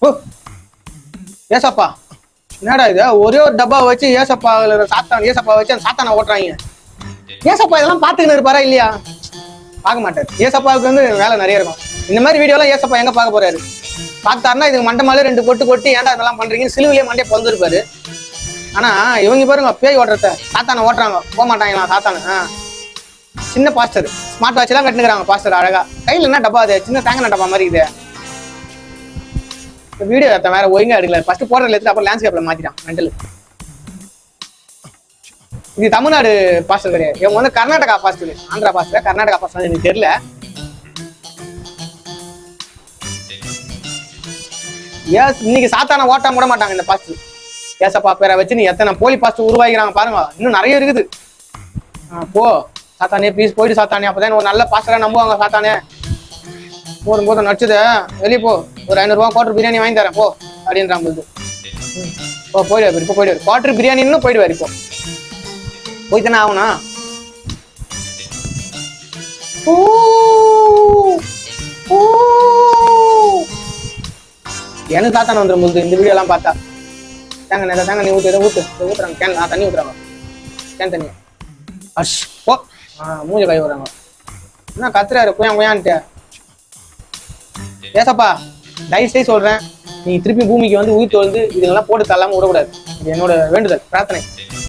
ஓ ஏசப்பா என்னடா இது ஒரே ஒரு டப்பா வச்சு ஏசப்பா ஏசப்பா வச்சு அந்த சாத்தானை ஓட்டுறாங்க. ஏசப்பா இதெல்லாம் பாத்துக்கின்னு இருப்பாரா இல்லையா? பார்க்க மாட்டாரு. ஏசப்பாவுக்கு வந்து வேலை நிறைய இருக்கும். இந்த மாதிரி வீடியோலாம் ஏசப்பா எங்க பார்க்க போறாரு? பார்த்தாருன்னா இதுக்கு மண்டமாலே 2 கொட்டு கொட்டி ஏன்டா இதெல்லாம் பண்றீங்கன்னு சிலுவிலே மண்டே பிறந்திருப்பாரு. ஆனா இவங்க பாருங்க பேய் ஓட்டுறத சாத்தானை ஓட்டுறாங்க. போக மாட்டாங்களா சாத்தானு? சின்ன பாஸ்டர் ஸ்மார்ட் வாட்ச் எல்லாம் கட்டுக்கிறாங்க பாஸ்டர் அழகா. கையில என்ன டப்பா அது? சின்ன தேங்காய் டப்பா மாதிரி இது. வீடியோ வேற ஒழுங்கா எடுக்கல. ஃபர்ஸ்ட் போடுறதுல எடுத்து அப்புறம் லேண்ட்ஸ்கேப்ல மாத்திட்டான் மெண்டல். இது தமிழ்நாடு பாஸ்டர் கிடையாது. இவங்க வந்து Karnataka pastor, Andhra pastor, Karnataka pastor எனக்கு தெரியல. இன்னைக்கு சாத்தான ஓட்டாம விட மாட்டாங்க இந்த பாஸ்டர். ஏசப்பா பேரை வச்சு நீ எத்தனை போலி பாஸ்டர் உருவாக்கிறாங்க பாருங்க. இன்னும் நிறைய இருக்குது. போ சாத்தானே ப்ளீஸ் போயிட்டு சாத்தானே, அப்பதான் ஒரு நல்ல பாஸ்டரா நம்புவாங்க. சாத்தானே போதும் போதும் நடிச்சது வெளியே போ, ஒரு 500 ரூபா குவார்டர் பிரியாணி வாங்கி தரேன் போ அப்படின்றான். போயிடுவார் இப்போ போயிடுவார். குவார்டர் பிரியாணின்னு போயிடுவார். இப்போ போய்த்தானே ஆகுனா? எனக்கு சாத்தான வந்துடும் போது இந்த வீடியோ எல்லாம் பார்த்தா. தேங்க நீ ஊத்து ஊத்துறாங்க. கேன் தண்ணி ஊத்துறாங்க. கேன் தண்ணி அஷ் போ. மூஞ்ச கை விடுறாங்க. என்ன கத்துறாரு குயான்ட்டு? ஏசப்பா தயவுசெய்து சொல்றேன், நீ திருப்பி பூமிக்கு வந்து உயிர் தோழ்ந்து இதெல்லாம் போட்டு தள்ளாம விடக்கூடாது. இது என்னோட வேண்டுதல், பிரார்த்தனை.